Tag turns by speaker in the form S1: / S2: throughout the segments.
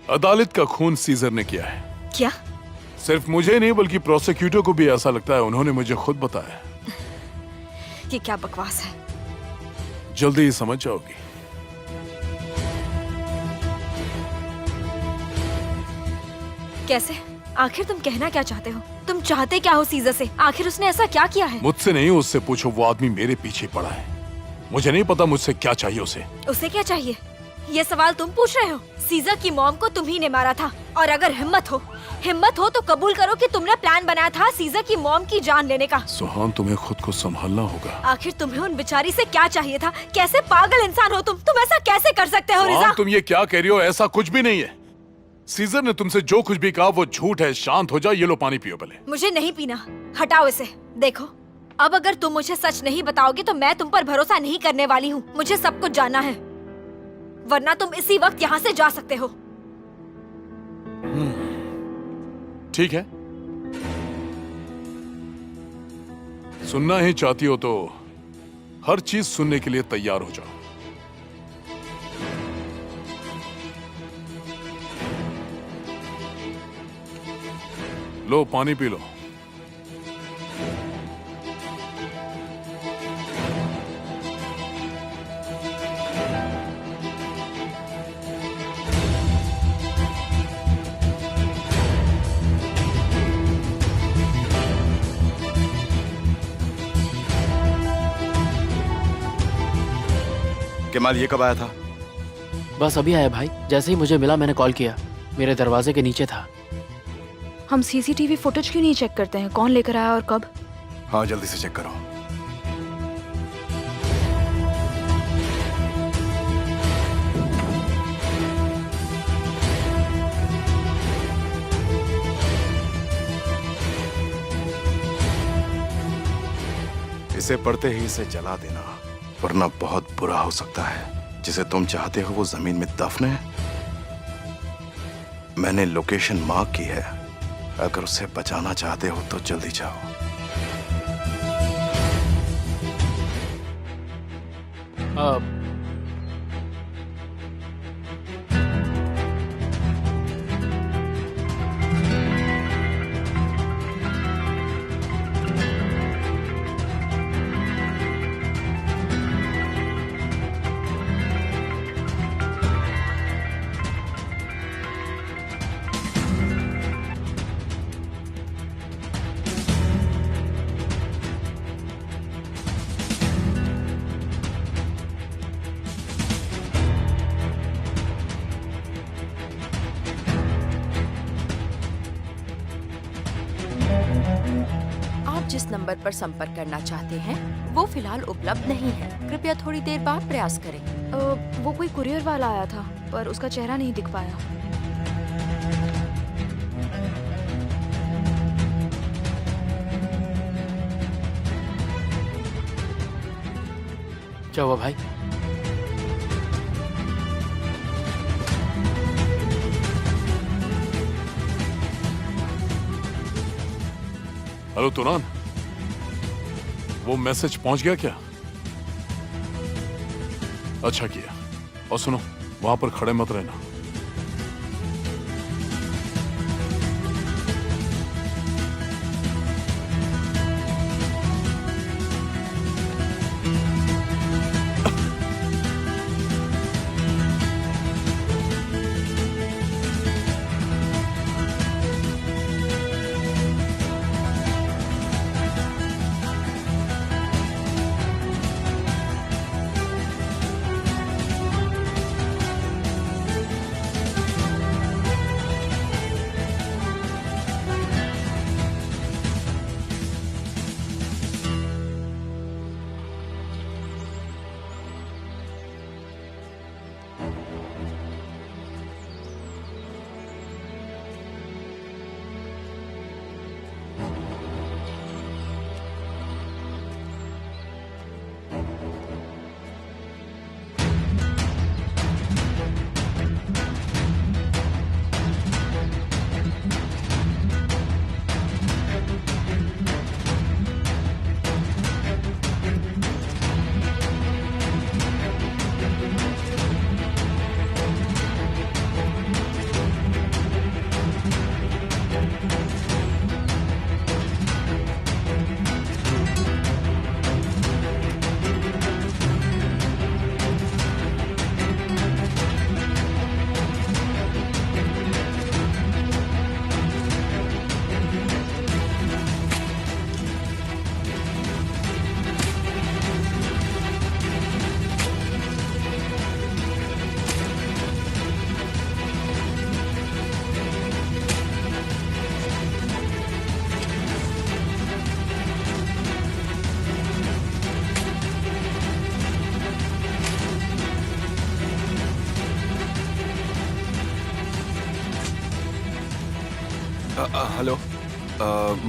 S1: अदालत का खून सीजर ने किया है।
S2: क्या?
S1: सिर्फ मुझे नहीं बल्कि प्रोसिक्यूटर को भी ऐसा लगता है, उन्होंने मुझे खुद बताया।
S2: ये क्या बकवास है?
S1: जल्दी ही समझ जाओगी।
S2: कैसे? आखिर तुम कहना क्या चाहते हो? तुम चाहते क्या हो सीजर से? आखिर उसने ऐसा क्या किया है?
S1: मुझसे नहीं, उससे पूछो। वो आदमी मेरे पीछे पड़ा है। मुझे नहीं पता मुझसे क्या चाहिए उसे।
S2: उसे क्या चाहिए? ये सवाल तुम पूछ रहे हो? सीजर की मॉम को तुम ही ने मारा था, और अगर हिम्मत हो तो कबूल करो कि तुमने प्लान बनाया था सीजर की मॉम की जान लेने का।
S1: सुहान, तुम्हें खुद को संभालना होगा।
S2: आखिर तुम्हें उन बेचारी से क्या चाहिए था? कैसे पागल इंसान हो तुम ऐसा कैसे कर सकते हो रिजा?
S1: तुम ये क्या कह रही हो? ऐसा कुछ भी नहीं है। सीजर ने तुमसे जो कुछ भी कहा वो झूठ है। शांत हो जाओ, ये लो पानी पियो पहले।
S2: मुझे नहीं पीना, हटाओ इसे। देखो, अब अगर तुम मुझे सच नहीं बताओगे तो मैं तुम पर भरोसा नहीं करने वाली हूँ। मुझे सब कुछ जानना है, वरना तुम इसी वक्त यहाँ से जा सकते हो।
S1: ठीक है, सुनना ही चाहती हो तो हर चीज सुनने के लिए तैयार हो जाओ। लो पानी पी लो।
S3: केमाल, ये कब आया था?
S4: बस अभी आया भाई। जैसे ही मुझे मिला मैंने कॉल किया। मेरे दरवाजे के नीचे था।
S5: हम सीसीटीवी फुटेज क्यों नहीं चेक करते हैं? कौन लेकर आया और कब?
S3: हाँ, जल्दी से चेक करो। इसे पढ़ते ही इसे जला देना, वरना बहुत बुरा हो सकता है। जिसे तुम चाहते हो वो जमीन में दफन है। मैंने लोकेशन मार्क की है। अगर उसे बचाना चाहते हो तो जल्दी जाओ।
S6: आप जिस नंबर पर संपर्क करना चाहते हैं वो फिलहाल उपलब्ध नहीं है। कृपया थोड़ी देर बाद प्रयास करें।
S5: वो कोई कुरियर वाला आया था, पर उसका चेहरा नहीं दिख पाया।
S4: क्या हुआ भाई?
S1: हेलो तुरान, वो मैसेज पहुंच गया क्या? अच्छा किया। और सुनो, वहां पर खड़े मत रहना।
S7: हेलो,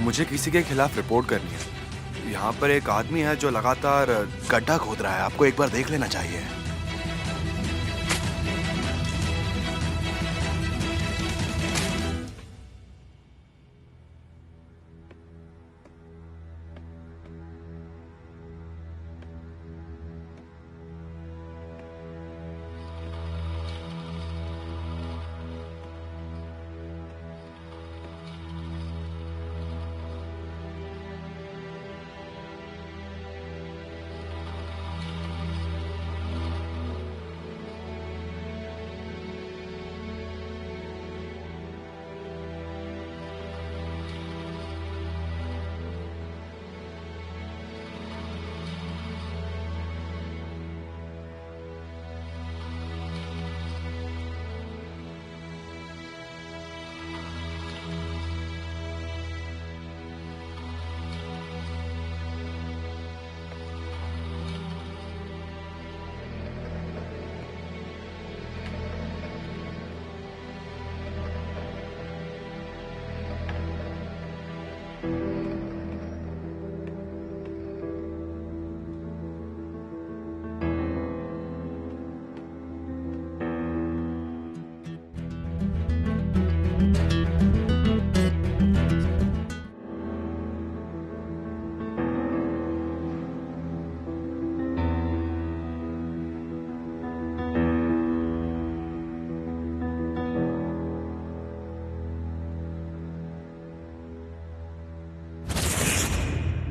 S7: मुझे किसी के खिलाफ रिपोर्ट करनी है। यहाँ पर एक आदमी है जो लगातार
S3: गड्ढा खोद रहा है, आपको एक बार देख लेना चाहिए।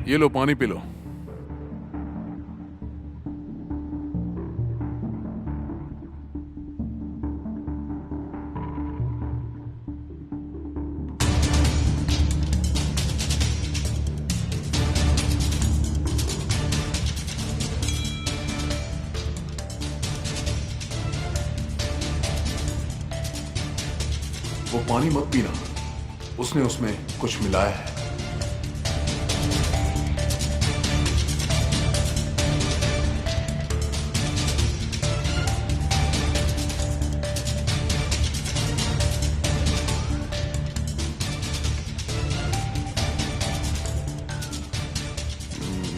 S1: ये लो पानी पी लो। वो पानी मत पीना, उसने उसमें कुछ मिलाया है।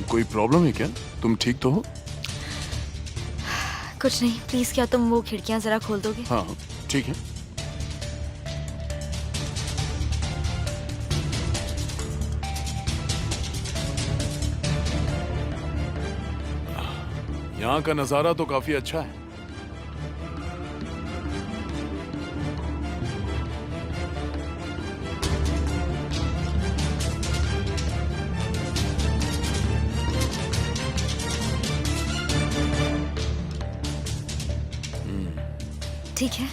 S1: कोई प्रॉब्लम है क्या? तुम ठीक तो हो?
S2: कुछ नहीं, प्लीज क्या तुम वो खिड़कियां जरा खोल दोगे?
S1: हाँ ठीक है। यहाँ का नजारा तो काफी अच्छा है।
S2: ठीक है,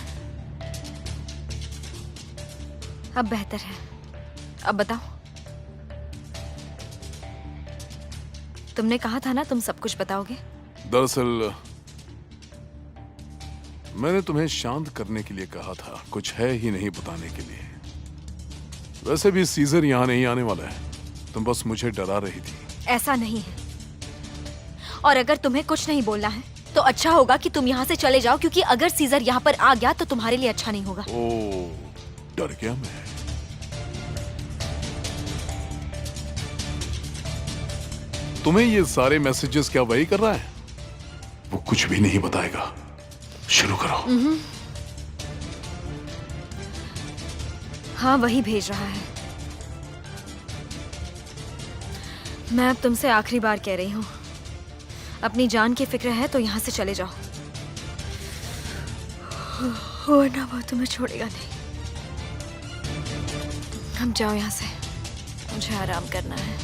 S2: अब बेहतर है। अब बताओ, तुमने कहा था ना तुम सब कुछ बताओगे।
S1: दरअसल मैंने तुम्हें शांत करने के लिए कहा था, कुछ है ही नहीं बताने के लिए। वैसे भी सीजर यहाँ नहीं आने वाला है, तुम बस मुझे डरा रही थी।
S2: ऐसा नहीं है, और अगर तुम्हें कुछ नहीं बोलना है तो अच्छा होगा कि तुम यहाँ से चले जाओ, क्योंकि अगर सीजर यहाँ पर आ गया तो तुम्हारे लिए अच्छा नहीं होगा।
S1: ओह, डर गया मैं। तुम्हें ये सारे मैसेजेस क्या वही कर रहा है? वो कुछ भी नहीं बताएगा। शुरू करो।
S2: हाँ, वही भेज रहा है। मैं अब तुमसे आखिरी बार कह रही हूँ, अपनी जान की फिक्र है तो यहाँ से चले जाओ, वरना वो तुम्हें छोड़ेगा नहीं। हम जाओ यहाँ से, मुझे आराम करना है।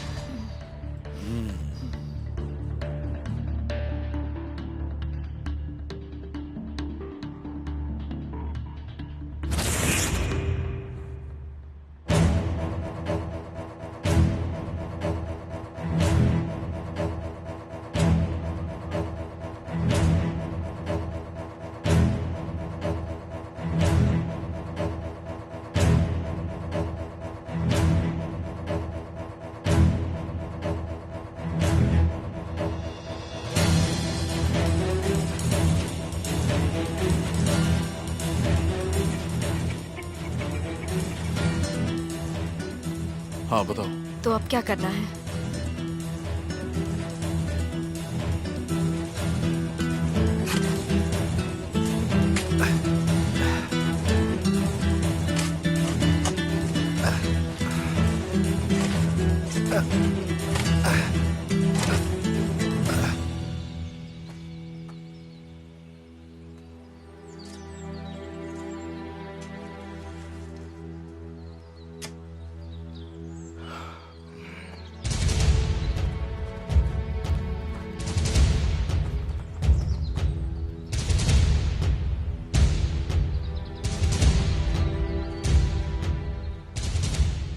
S1: हाँ बताओ।
S2: तो अब क्या करना है?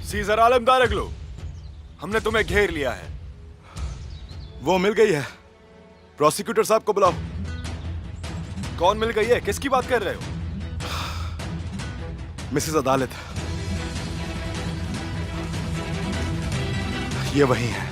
S7: सीजर आलमदार अगलो, हमने तुम्हें घेर लिया है।
S3: वो मिल गई है। प्रोसिक्यूटर साहब को बुलाओ।
S7: कौन मिल गई है? किसकी बात कर रहे हो?
S3: मिसेस अदालत, ये वही है।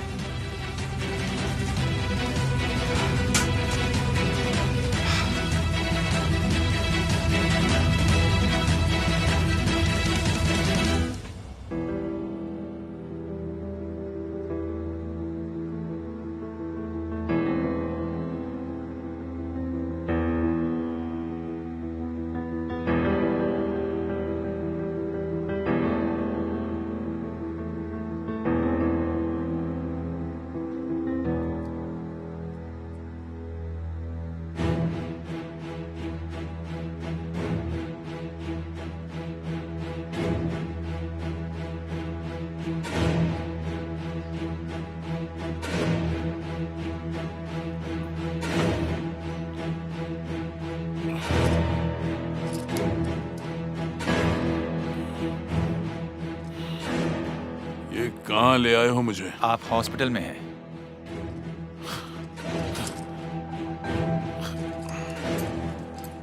S1: कहाँ ले आए हो मुझे?
S8: आप हॉस्पिटल में हैं।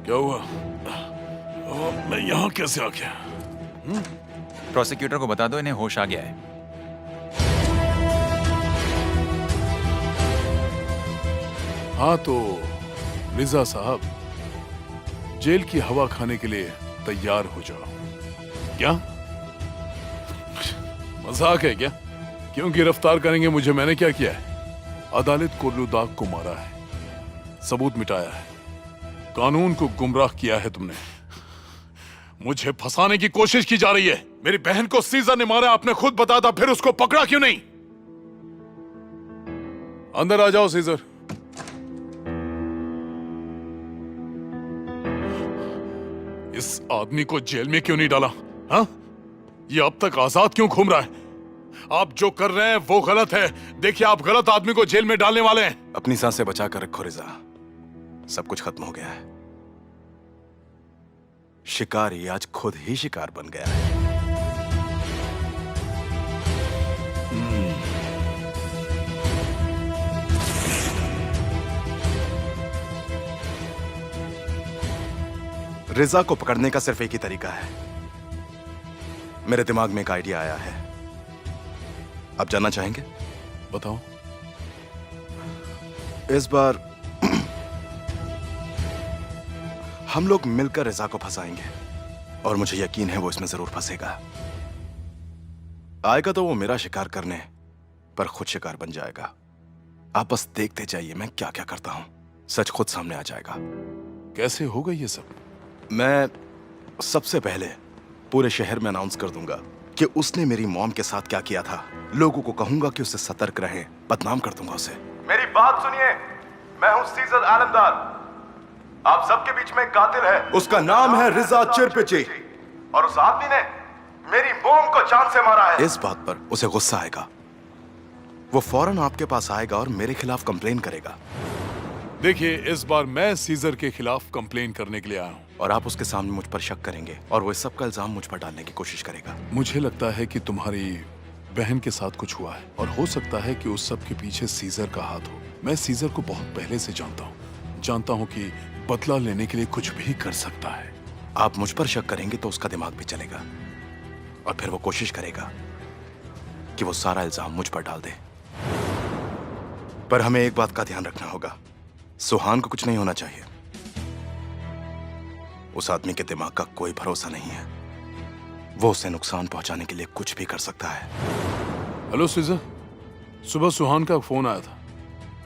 S1: क्या हुआ? मैं यहाँ कैसे आ गया?
S8: प्रोसिक्यूटर को बता दो इन्हें होश आ गया है।
S1: हाँ तो रिजा साहब, जेल की हवा खाने के लिए तैयार हो जाओ। क्या मजाक है क्या? क्यों गिरफ्तार करेंगे मुझे? मैंने क्या किया है? अदालत कोर्लुदाग को मारा है, सबूत मिटाया है, कानून को गुमराह किया है तुमने। मुझे फंसाने की कोशिश की जा रही है। मेरी बहन को सीजर ने मारा, आपने खुद बताया था, फिर उसको पकड़ा क्यों नहीं? अंदर आ जाओ सीजर। इस आदमी को जेल में क्यों नहीं डाला? हाँ? ये अब तक आजाद क्यों घूम रहा है? आप जो कर रहे हैं वो गलत है। देखिए, आप गलत आदमी को जेल में डालने वाले हैं।
S3: अपनी सांसें बचा कर रखो रिजा, सब कुछ खत्म हो गया है। शिकारी आज खुद ही शिकार बन गया है। रिजा को पकड़ने का सिर्फ एक ही तरीका है। मेरे दिमाग में एक आइडिया आया है, आप जानना चाहेंगे?
S1: बताओ।
S3: इस बार हम लोग मिलकर रिजा को फंसाएंगे और मुझे यकीन है वो इसमें जरूर फंसेगा। आएगा तो वो मेरा शिकार करने, पर खुद शिकार बन जाएगा। आप बस देखते जाइए मैं क्या क्या करता हूं, सच खुद सामने आ जाएगा।
S1: कैसे होगा ये सब?
S3: मैं सबसे पहले पूरे शहर में अनाउंस कर दूंगा कि उसने मेरी मॉम के साथ क्या किया था। लोगों को कहूंगा कि उससे सतर्क रहें, बदनाम कर दूंगा उसे। मेरी बात सुनिए, मैं हूं सीजर आलमदार। आप सबके बीच में एक कातिल है, उसका नाम है रिजा चिरपिची, और उस आदमी ने मेरी मॉम को जान से मारा है। इस बात पर उसे गुस्सा आएगा, वो फौरन आपके पास आएगा और मेरे खिलाफ कंप्लेन करेगा।
S1: देखिए, इस बार मैं सीजर के खिलाफ कंप्लेन करने के लिए आया हूं,
S3: और आप उसके सामने मुझ पर शक करेंगे और वो इस सब का इल्जाम मुझ पर डालने की कोशिश करेगा।
S1: मुझे लगता है कि तुम्हारी बहन के साथ कुछ हुआ है, और हो सकता है कि उस सब के पीछे सीजर का हाथ हो। मैं सीजर को बहुत पहले से जानता हूं कि बदला लेने के लिए कुछ भी कर सकता है।
S3: आप मुझ पर शक करेंगे तो उसका दिमाग भी चलेगा, और फिर वो कोशिश करेगा कि वो सारा इल्जाम मुझ पर डाल दे। पर हमें एक बात का ध्यान रखना होगा, सुहान को कुछ नहीं होना चाहिए। उस आदमी के दिमाग का कोई भरोसा नहीं है, वो उसे नुकसान पहुंचाने के लिए कुछ भी कर सकता है।
S1: हेलो सीजर, सुबह सुहान का फोन आया था।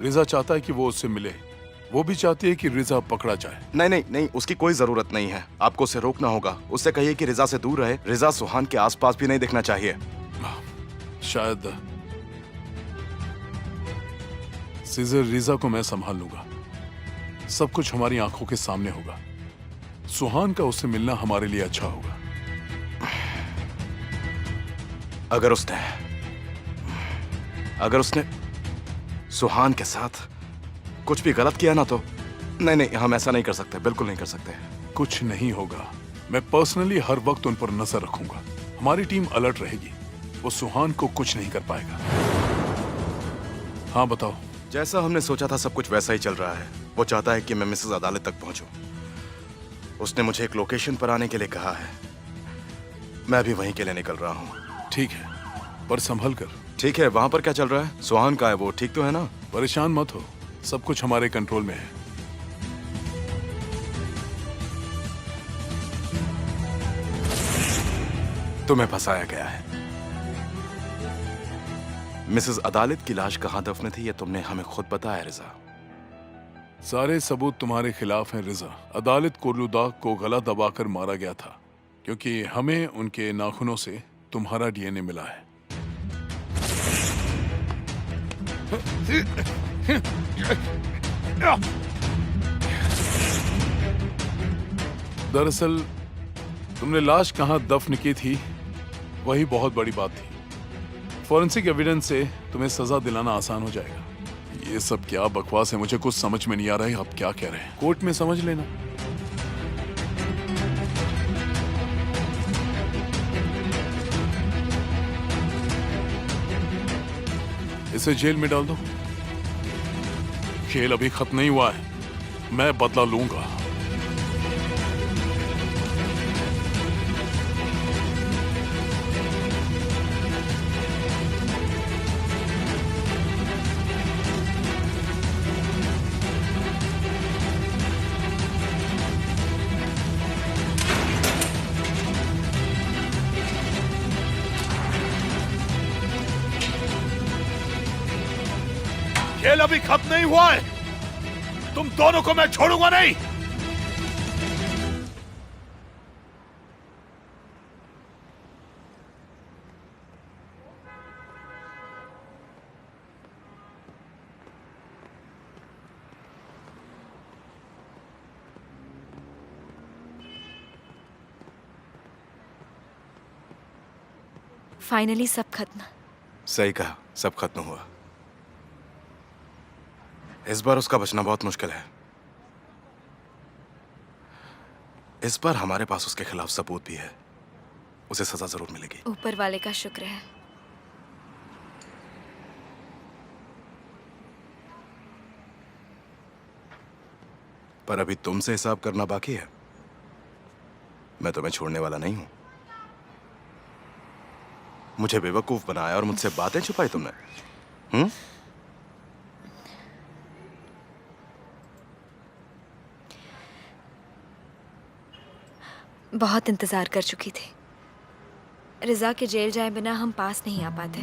S1: रिजा चाहता है कि वो उससे मिले। वो भी चाहती है कि रिजा पकड़ा जाए।
S3: नहीं नहीं नहीं, उसकी कोई जरूरत नहीं है। आपको उसे रोकना होगा। उससे कहिए कि रिजा से दूर रहे। रिजा सुहान के आसपास भी नहीं दिखना चाहिए।
S1: शायद सीजर, रिजा को मैं संभाल लूंगा। सब कुछ हमारी आंखों के सामने होगा। सुहान का उससे मिलना हमारे लिए अच्छा होगा।
S3: अगर उसने सुहान के साथ कुछ भी गलत किया ना तो नहीं नहीं, हम ऐसा नहीं कर सकते, बिल्कुल नहीं कर सकते।
S1: कुछ नहीं होगा। मैं पर्सनली हर वक्त उन पर नजर रखूंगा। हमारी टीम अलर्ट रहेगी। वो सुहान को कुछ नहीं कर पाएगा। हाँ बताओ।
S3: जैसा हमने सोचा था सब कुछ वैसा ही चल रहा है। वो चाहता है कि मैं मिसेस अदालत तक पहुंचूं। उसने मुझे एक लोकेशन पर आने के लिए कहा है। मैं भी वहीं के लिए निकल रहा हूं।
S1: ठीक है, पर संभल कर।
S3: ठीक है, वहां पर क्या चल रहा है? सुहान का है, वो ठीक तो है ना?
S1: परेशान मत हो, सब कुछ हमारे कंट्रोल में है।
S3: तुम्हें फंसाया गया है। मिसेस अदालत की लाश कहां दफन थी ये तुमने हमें खुद बताया रिजा।
S1: सारे सबूत तुम्हारे खिलाफ हैं रिजा। अदालत कोर्लुदाग को गला दबाकर मारा गया था क्योंकि हमें उनके नाखूनों से तुम्हारा डीएनए मिला है। दरअसल तुमने लाश कहां दफन की थी वही बहुत बड़ी बात थी। फॉरेंसिक एविडेंस से तुम्हें सजा दिलाना आसान हो जाएगा। ये सब क्या बकवास है, मुझे कुछ समझ में नहीं आ रहा है। आप क्या कह रहे हैं? कोर्ट में समझ लेना। इसे जेल में डाल दो। खेल अभी खत्म नहीं हुआ है, मैं बदला लूंगा। खेल अभी खत्म नहीं हुआ है। तुम दोनों को मैं छोड़ूंगा नहीं।
S2: फाइनली सब खत्म।
S3: सही कहा, सब खत्म हुआ। इस बार उसका बचना बहुत मुश्किल है। इस बार हमारे पास उसके खिलाफ सबूत भी है। उसे सजा जरूर मिलेगी।
S2: ऊपर वाले का शुक्र है।
S3: पर अभी तुमसे हिसाब करना बाकी है। मैं तुम्हें छोड़ने वाला नहीं हूं। मुझे बेवकूफ बनाया और मुझसे बातें छुपाई तुमने।
S2: बहुत इंतजार कर चुकी थी। रिजा के जेल जाए बिना हम पास नहीं आ पाते।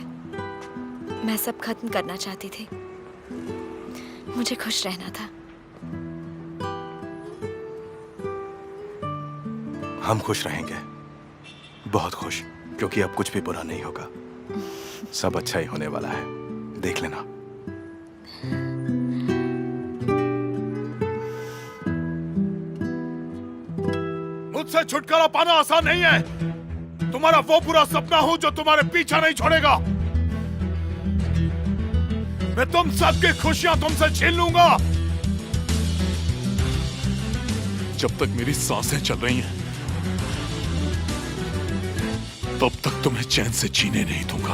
S2: मैं सब खत्म करना चाहती थी। मुझे खुश रहना था।
S3: हम खुश रहेंगे, बहुत खुश, क्योंकि अब कुछ भी बुरा नहीं होगा। सब अच्छा ही होने वाला है, देख लेना।
S1: मुझसे छुटकारा पाना आसान नहीं है। तुम्हारा वो बुरा सपना हूं जो तुम्हारे पीछा नहीं छोड़ेगा। मैं तुम सबकी खुशियां तुमसे छीन लूंगा। जब तक मेरी सांसें चल रही हैं तब तक तुम्हें चैन से जीने नहीं दूंगा।